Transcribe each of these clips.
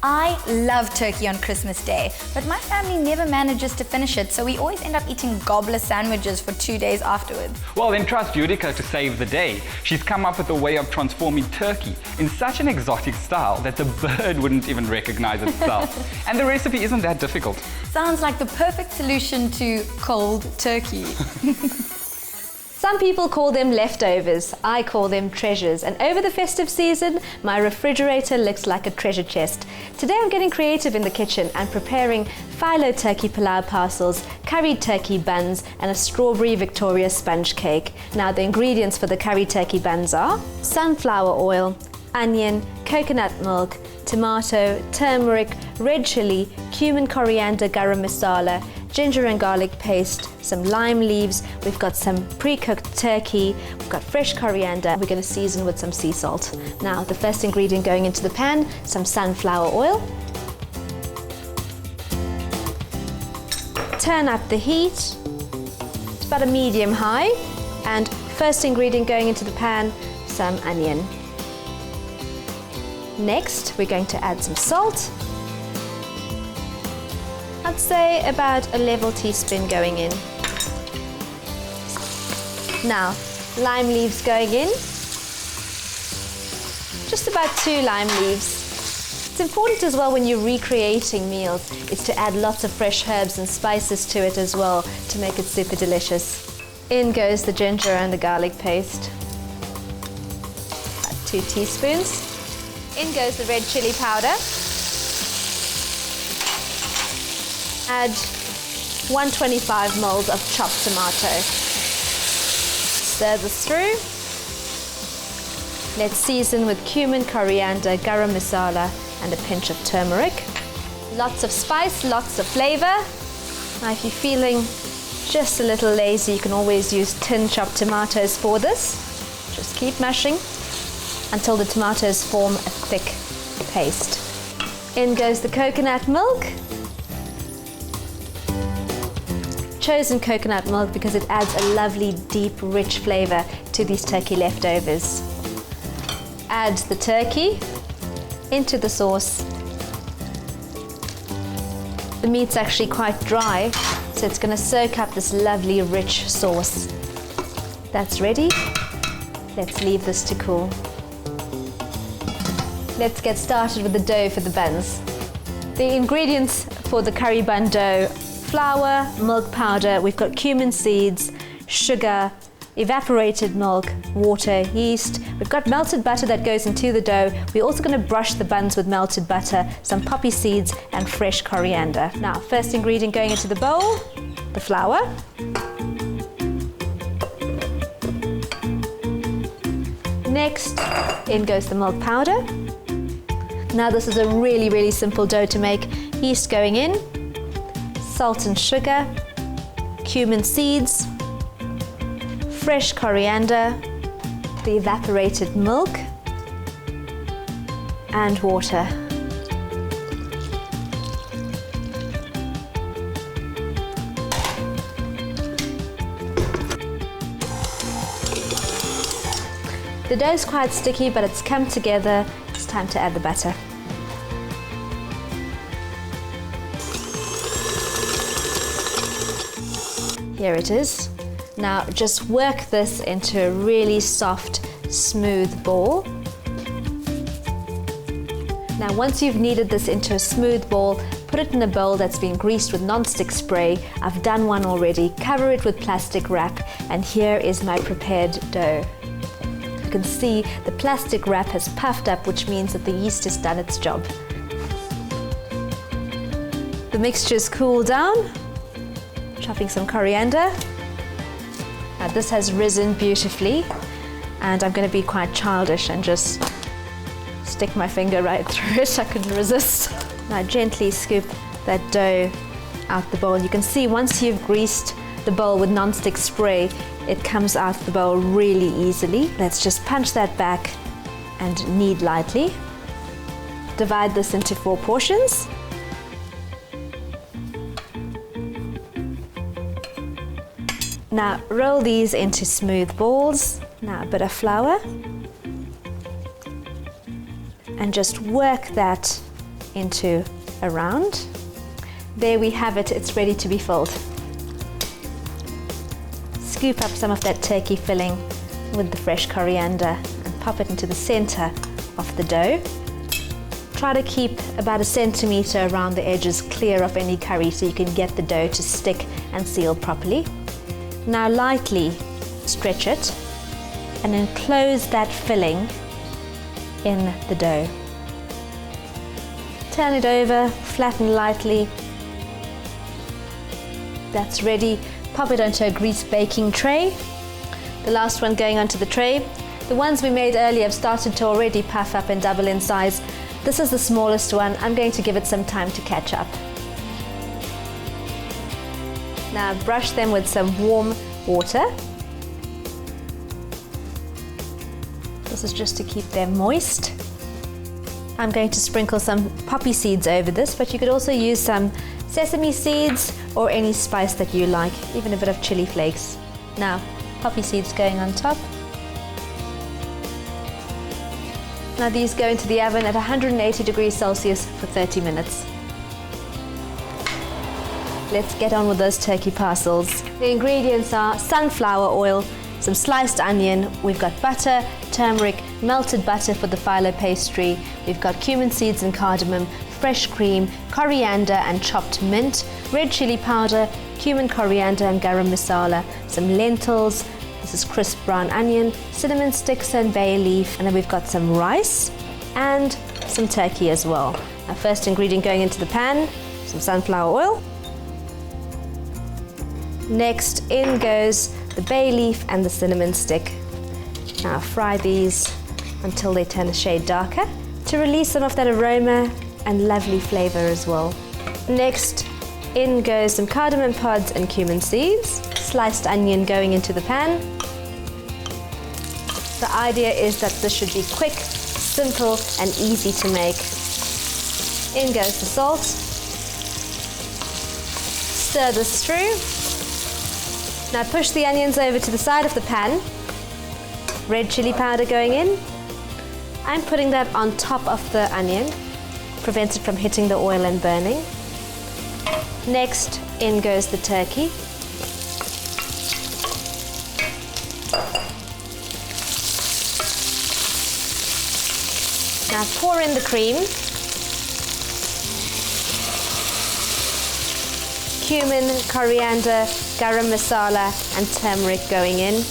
I love turkey on Christmas Day, but my family never manages to finish it, so we always end up eating gobbler sandwiches for 2 days afterwards. Well, then trust Judika to save the day. She's come up with a way of transforming turkey in such an exotic style that the bird wouldn't even recognize itself. And the recipe isn't that difficult. Sounds like the perfect solution to cold turkey. Some people call them leftovers, I call them treasures, and over the festive season, my refrigerator looks like a treasure chest. Today I'm getting creative in the kitchen and preparing phyllo turkey pilau parcels, curried turkey buns, and a strawberry Victoria sponge cake. Now the ingredients for the curried turkey buns are sunflower oil, onion, coconut milk, tomato, turmeric, red chili, cumin, coriander, garam masala, ginger and garlic paste, some lime leaves, we've got some pre-cooked turkey, we've got fresh coriander, we're going to season with some sea salt. Now the first ingredient going into the pan, some sunflower oil. Turn up the heat to about a medium high, and first ingredient going into the pan, some onion. Next we're going to add some salt. I'd say about a level teaspoon going in. Now, lime leaves going in. Just about 2 lime leaves. It's important as well when you're recreating meals is to add lots of fresh herbs and spices to it as well to make it super delicious. In goes the ginger and the garlic paste. About 2 teaspoons. In goes the red chili powder. Add 125 ml of chopped tomato. Stir this through. Let's season with cumin, coriander, garam masala, and a pinch of turmeric. Lots of spice, lots of flavor. Now if you're feeling just a little lazy, you can always use tin chopped tomatoes for this. Just keep mashing until the tomatoes form a thick paste. In goes the coconut milk. Chosen coconut milk because it adds a lovely, deep, rich flavor to these turkey leftovers. Add the turkey into the sauce. The meat's actually quite dry, so it's going to soak up this lovely, rich sauce. That's ready. Let's leave this to cool. Let's get started with the dough for the buns. The ingredients for the curry bun dough: flour, milk powder, we've got cumin seeds, sugar, evaporated milk, water, yeast. We've got melted butter that goes into the dough. We're also going to brush the buns with melted butter, some poppy seeds, and fresh coriander. Now, first ingredient going into the bowl, the flour. Next, in goes the milk powder. Now this is a really, really simple dough to make. Yeast going in, salt and sugar, cumin seeds, fresh coriander, the evaporated milk, and water. The dough is quite sticky, but it's come together. It's time to add the butter. Here it is. Now just work this into a really soft, smooth ball. Now once you've kneaded this into a smooth ball, put it in a bowl that's been greased with non-stick spray. I've done one already. Cover it with plastic wrap, and here is my prepared dough. You can see the plastic wrap has puffed up, which means that the yeast has done its job. The mixture's cooled down. Chopping some coriander. Now this has risen beautifully, and I'm going to be quite childish and just stick my finger right through it. I couldn't resist. Now gently scoop that dough out the bowl. You can see once you've greased the bowl with non-stick spray, it comes out the bowl really easily. Let's just punch that back and knead lightly. Divide this into 4 portions. Now roll these into smooth balls. Now a bit of flour. And just work that into a round. There we have it, it's ready to be filled. Scoop up some of that turkey filling with the fresh coriander and pop it into the center of the dough. Try to keep about 1 centimeter around the edges clear of any curry so you can get the dough to stick and seal properly. Now lightly stretch it and enclose that filling in the dough. Turn it over, flatten lightly. That's ready. Pop it onto a greased baking tray. The last one going onto the tray. The ones we made earlier have started to already puff up and double in size. This is the smallest one. I'm going to give it some time to catch up. Now brush them with some warm water. This is just to keep them moist. I'm going to sprinkle some poppy seeds over this, but you could also use some sesame seeds or any spice that you like, even a bit of chili flakes. Now, poppy seeds going on top. Now these go into the oven at 180 degrees Celsius for 30 minutes. Let's get on with those turkey parcels. The ingredients are sunflower oil, some sliced onion, we've got butter, turmeric, melted butter for the phyllo pastry, we've got cumin seeds and cardamom, fresh cream, coriander and chopped mint, red chili powder, cumin, coriander and garam masala, some lentils, this is crisp brown onion, cinnamon sticks and bay leaf, and then we've got some rice and some turkey as well. Our first ingredient going into the pan, some sunflower oil. Next in goes the bay leaf and the cinnamon stick. Now fry these until they turn a shade darker to release some of that aroma and lovely flavor as well. Next in goes some cardamom pods and cumin seeds, sliced onion going into the pan. The idea is that this should be quick, simple and easy to make. In goes the salt. Stir this through. Now push the onions over to the side of the pan. Red chili powder going in. I'm putting that on top of the onion, prevents it from hitting the oil and burning. Next, in goes the turkey. Now pour in the cream. Cumin, coriander, garam masala and turmeric going in.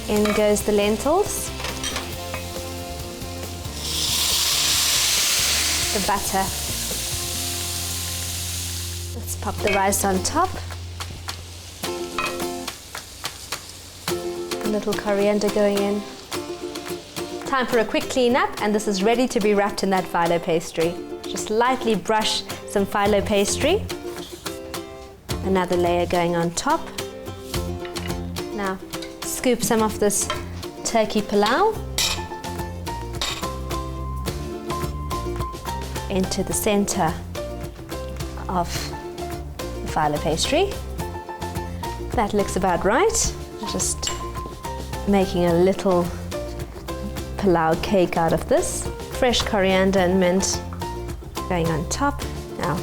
In goes the lentils. The butter. Let's pop the rice on top. A little coriander going in. Time for a quick clean up, and this is ready to be wrapped in that phyllo pastry. Just lightly brush some phyllo pastry. Another layer going on top. Now scoop some of this turkey pilau into the center of the phyllo pastry. That looks about right. Just making a little pilau cake out of this. Fresh coriander and mint going on top. Now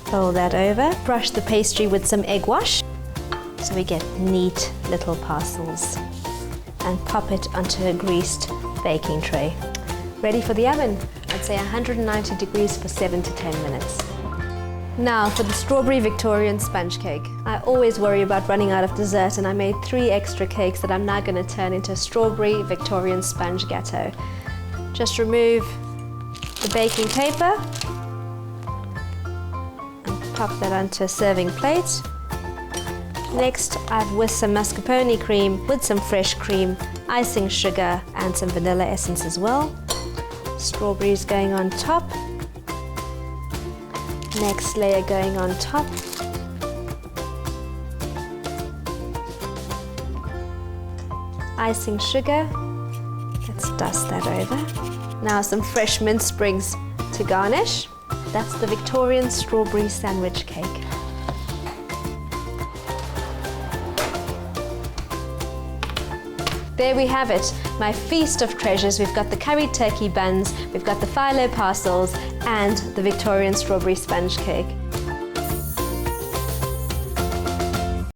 fold that over. Brush the pastry with some egg wash so we get neat little parcels, and pop it onto a greased baking tray. Ready for the oven. I'd say 190 degrees for 7 to 10 minutes. Now for the strawberry Victorian sponge cake. I always worry about running out of dessert, and I made 3 extra cakes that I'm now going to turn into a strawberry Victorian sponge gâteau. Just remove the baking paper and pop that onto a serving plate. Next, I've whisked some mascarpone cream with some fresh cream, icing sugar and some vanilla essence as well. Strawberries going on top. Next layer going on top. Icing sugar. Let's dust that over. Now some fresh mint sprigs to garnish. That's the Victorian strawberry sandwich cake. There we have it, my feast of treasures. We've got the curried turkey buns, we've got the phyllo parcels, and the Victorian strawberry sponge cake.